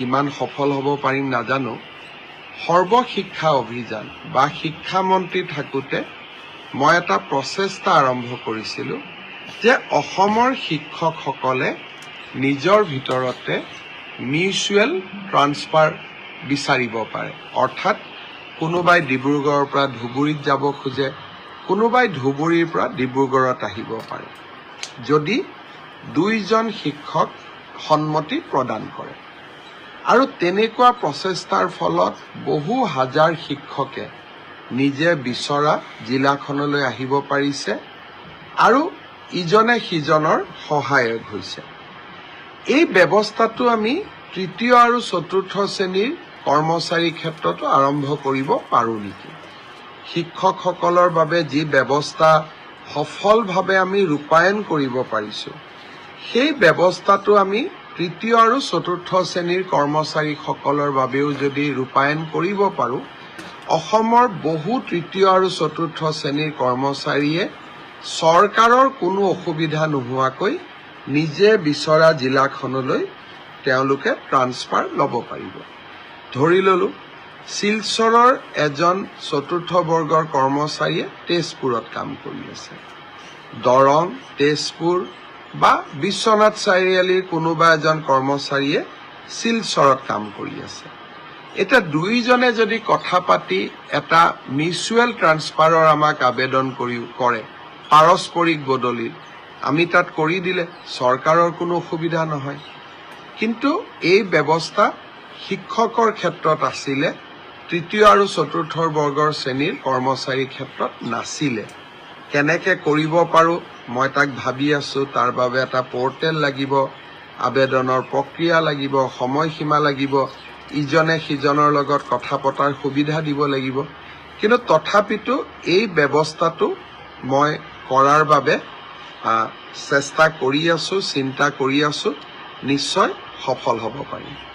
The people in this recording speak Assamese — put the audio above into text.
কিমান সফল হ'ব পাৰিম নাজানো সৰ্বশিক্ষা অভিযান বা শিক্ষামন্ত্ৰী থাকোঁতে মই এটা প্ৰচেষ্টা আৰম্ভ কৰিছিলোঁ যে অসমৰ শিক্ষকসকলে নিজৰ ভিতৰতে মিউচুৱেল ট্ৰান্সফাৰ বিচাৰিব পাৰে অৰ্থাৎ কোনোবাই ডিব্ৰুগড়ৰ পৰা ধুবুৰীত যাব খোজে কোনোবাই ধুবুৰীৰ পৰা ডিব্ৰুগড়ত আহিব পাৰে যদি দুইজন শিক্ষক সন্মতি প্ৰদান কৰে আৰু তেনেকুৱা প্ৰচেষ্টাৰ ফলত বহু হাজাৰ শিক্ষকে নিজে বিচৰা জিলাখনলৈ আহিব পাৰিছে আৰু ইজনে সিজনৰ সহায়ক হৈছে এই ব্যৱস্থাটো আমি তৃতীয় আৰু চতুৰ্থ শ্ৰেণীৰ কৰ্মচাৰীৰ ক্ষেত্ৰতো আৰম্ভ কৰিব পাৰোঁ নেকি শিক্ষকসকলৰ বাবে যি ব্যৱস্থা সফলভাৱে আমি ৰূপায়ণ কৰিব পাৰিছোঁ সেই ব্যৱস্থাটো আমি তৃতীয় আৰু চতুৰ্থ শ্ৰেণীৰ কৰ্মচাৰীসকলৰ বাবেও যদি ৰূপায়ণ কৰিব পাৰোঁ অসমৰ বহু তৃতীয় আৰু চতুৰ্থ শ্ৰেণীৰ কৰ্মচাৰীয়ে চৰকাৰৰ কোনো অসুবিধা নোহোৱাকৈ নিজে বিচৰা জিলাখনলৈ তেওঁলোকে ট্ৰান্সফাৰ ল'ব পাৰিব ধৰি ল'লোঁ শিলচৰৰ এজন চতুৰ্থ বৰ্গৰ কৰ্মচাৰীয়ে তেজপুৰত কাম কৰি আছে দৰং তেজপুৰ বা বিশ্বনাথ চাৰিআলিৰ কোনোবা এজন কৰ্মচাৰীয়ে শিলচৰত কাম কৰি আছে এটা দুইজনে যদি কথা পাতি এটা মিউচুৱেল ট্ৰান্সফাৰৰ আমাক আবেদন কৰে পাৰস্পৰিক বদলিৰ আমি তাত কৰি দিলে চৰকাৰৰ কোনো অসুবিধা নহয় কিন্তু এই ব্যৱস্থা শিক্ষকৰ ক্ষেত্ৰত আছিলে তৃতীয় আৰু চতুৰ্থ বৰ্গৰ শ্ৰেণীৰ কৰ্মচাৰীৰ ক্ষেত্ৰত নাছিলে কেনেকৈ কৰিব পাৰোঁ মই তাক ভাবি আছোঁ তাৰ বাবে এটা পৰ্টেল লাগিব আবেদনৰ প্ৰক্ৰিয়া লাগিব সময়সীমা লাগিব ইজনে সিজনৰ লগত কথা পতাৰ সুবিধা দিব লাগিব কিন্তু তথাপিতো এই ব্যৱস্থাটো মই কৰাৰ বাবে চেষ্টা কৰি আছোঁ চিন্তা কৰি আছোঁ নিশ্চয় সফল হ'ব পাৰিম